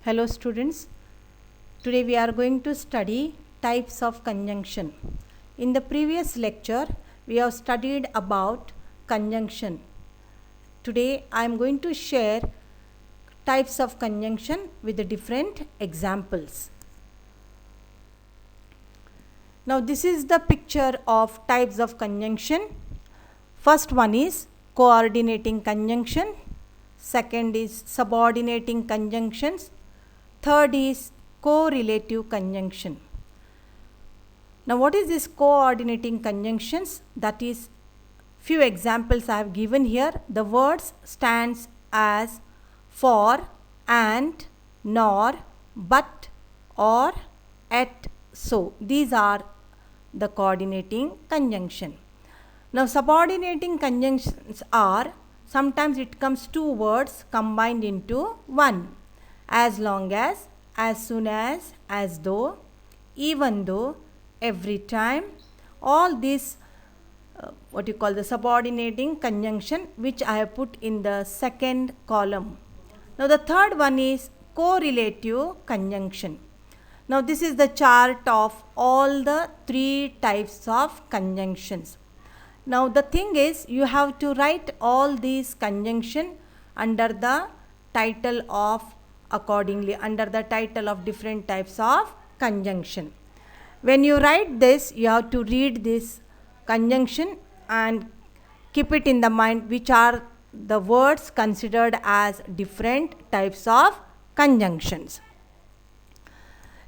Hello students, today we are going to study types of conjunction. In the previous lecture, we have studied about conjunction. Today I am going to share types of conjunction with the different examples. Now this is the picture of types of conjunction. First one is coordinating conjunction. Second is subordinating conjunctions. Third is correlative conjunction. Now what is this coordinating conjunctions? That is, few examples I have given here. The words stands as for, and, nor, but, or, at, so. These are the coordinating conjunction. Now subordinating conjunctions are, sometimes it comes two words combined into one. As long as soon as though, even though, every time. All these what you call the subordinating conjunction, which I have put in the second column. Now the third one is correlative conjunction. Now this is the chart of all the three types of conjunctions. Now the thing is, you have to write all these conjunction under the title of accordingly, under the title of different types of conjunction. When you write this, you have to read this conjunction and keep it in the mind which are the words considered as different types of conjunctions.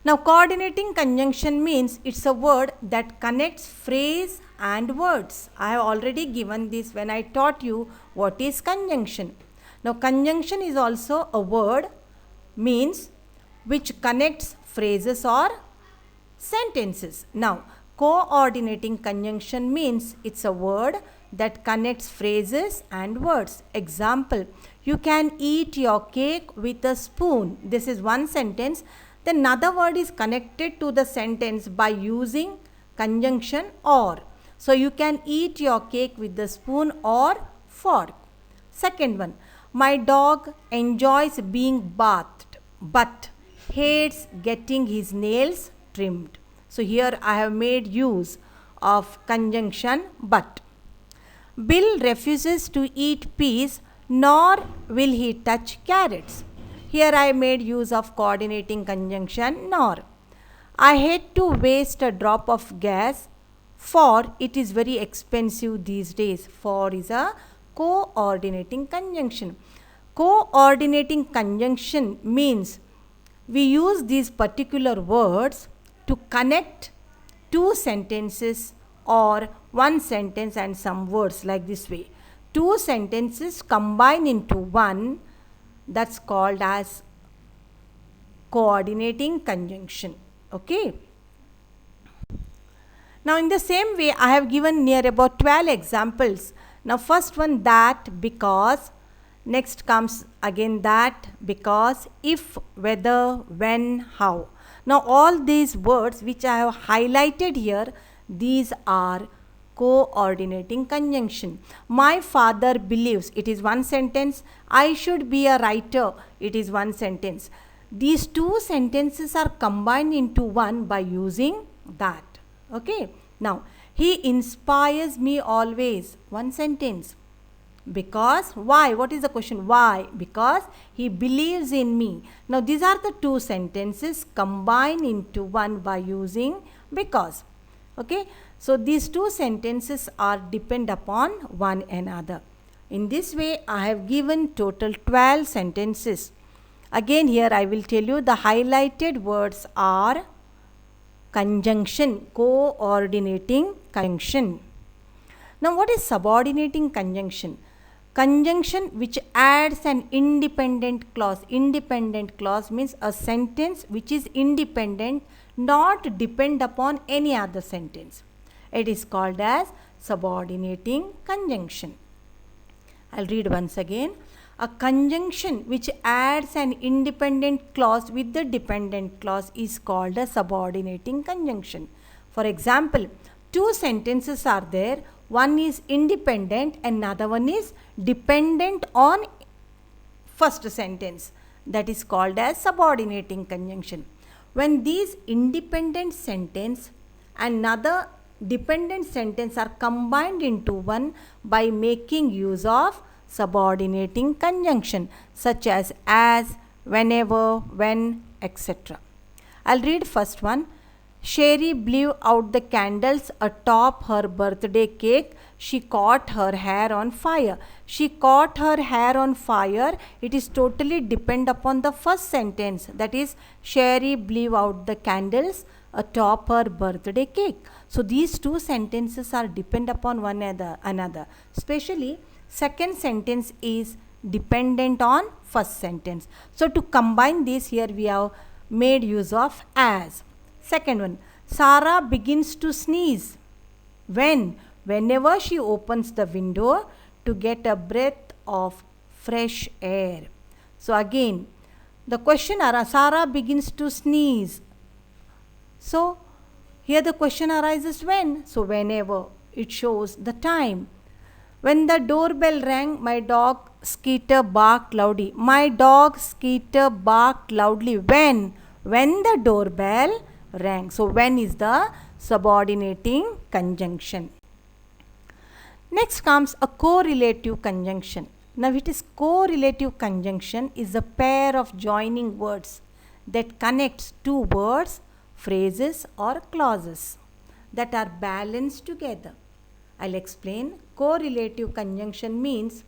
Now coordinating conjunction means it's a word that connects phrase and words. I have already given this when I taught you what is conjunction. Now conjunction is also a word, means which connects phrases or sentences. Now coordinating conjunction means it's a word that connects phrases and words. Example, you can eat your cake with a spoon. This is one sentence. Then another word is connected to the sentence by using conjunction or. So you can eat your cake with the spoon or fork. Second one, my dog enjoys being bathed but hates getting his nails trimmed. So here I have made use of conjunction but. Bill refuses to eat peas nor will he touch carrots. Here I made use of coordinating conjunction nor. I hate to waste a drop of gas for it is very expensive these days. For is a coordinating conjunction. Coordinating conjunction means we use these particular words to connect two sentences or one sentence and some words, like this way. Two sentences combine into one, that's called as coordinating conjunction. Okay. Now in the same way, I have given near about 12 examples. Now first one, that, because. Next comes again that, because, if, whether, when, how. Now all these words which I have highlighted here, these are coordinating conjunction. My father believes, it is one sentence. I should be a writer, it is one sentence. These two sentences are combined into one by using that. Okay. Now, he inspires me always, one sentence. Because, why? What is the question? Why? Because he believes in me. Now these are the two sentences combined into one by using because. Okay. So these two sentences are depend upon one another. In this way, I have given total 12 sentences. Again here I will tell you the highlighted words are conjunction, coordinating conjunction. Now what is subordinating conjunction? Conjunction which adds an independent clause. Independent clause means a sentence which is independent, not depend upon any other sentence. It is called as subordinating conjunction. I'll read once again. A conjunction which adds an independent clause with the dependent clause is called a subordinating conjunction. For example, two sentences are there. One is independent and another one is dependent on first sentence. that is called as subordinating conjunction. When these independent sentence and another dependent sentence are combined into one by making use of subordinating conjunction such as, whenever, when, etc. I'll read first one. Sherry blew out the candles atop her birthday cake. She caught her hair on fire. She caught her hair on fire. It is totally depend upon the first sentence, that is Sherry blew out the candles atop her birthday cake. So these two sentences are depend upon one another. Especially second sentence is dependent on first sentence. So to combine this, here we have made use of as. Second one, Sarah begins to sneeze. When? Whenever she opens the window to get a breath of fresh air. So again, the question arises, Sarah begins to sneeze. So here the question arises when? So whenever, it shows the time. When the doorbell rang, my dog Skeeter barked loudly. My dog Skeeter barked loudly. When? When the doorbell rang. So when is the subordinating conjunction. Next comes a correlative conjunction. Now it is correlative conjunction is a pair of joining words that connects two words, phrases or clauses that are balanced together. I'll explain. Correlative conjunction means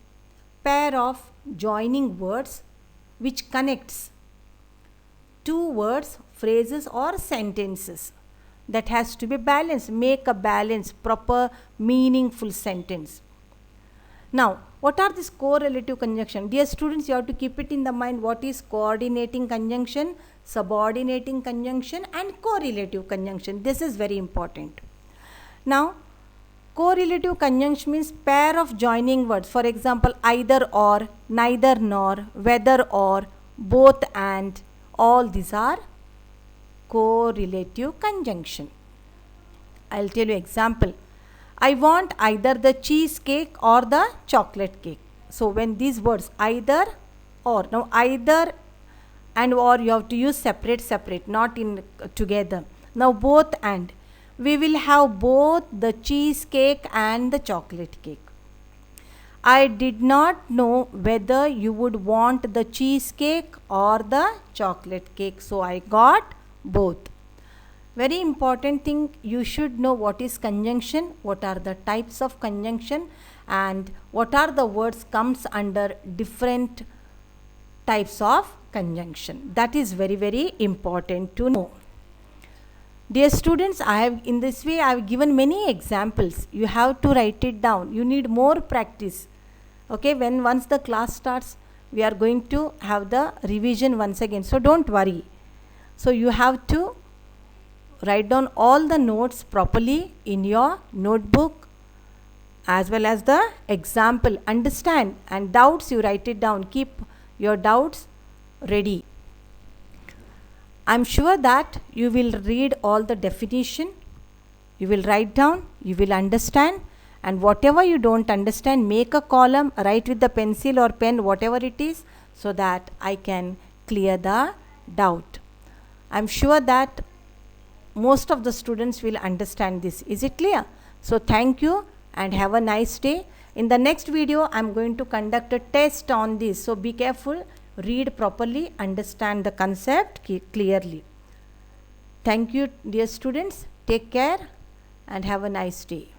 pair of joining words which connects two words, phrases or sentences that has to be balanced. Make a balanced, proper, meaningful sentence. Now, what are this correlative conjunction? Dear students, you have to keep it in the mind what is coordinating conjunction, subordinating conjunction and correlative conjunction. This is very important. Now, correlative conjunction means pair of joining words. For example, either or, neither nor, whether or, both and. All these are correlative conjunction. I'll tell you example. I want either the cheesecake or the chocolate cake. So when these words either or, now either and or you have to use separate, not in together. Now both and, we will have both the cheesecake and the chocolate cake. I did not know whether you would want the cheesecake or the chocolate cake. So I got both. Very important thing, you should know what is conjunction, what are the types of conjunction and what are the words comes under different types of conjunction. That is very important to know. Dear students, in this way I have given many examples. You have to write it down. You need more practice. Okay, once the class starts, we are going to have the revision once again. So don't worry. So you have to write down all the notes properly in your notebook as well as the example. Understand, and doubts you write it down. Keep your doubts ready. I'm sure that you will read all the definition, you will write down, you will understand, and whatever you don't understand, make a column, write with the pencil or pen, whatever it is, so that I can clear the doubt. I'm sure that most of the students will understand this. Is it clear? So thank you and have a nice day. In the next video, I'm going to conduct a test on this. So be careful. Read properly, understand the concept clearly. Thank you, dear students. Take care and have a nice day.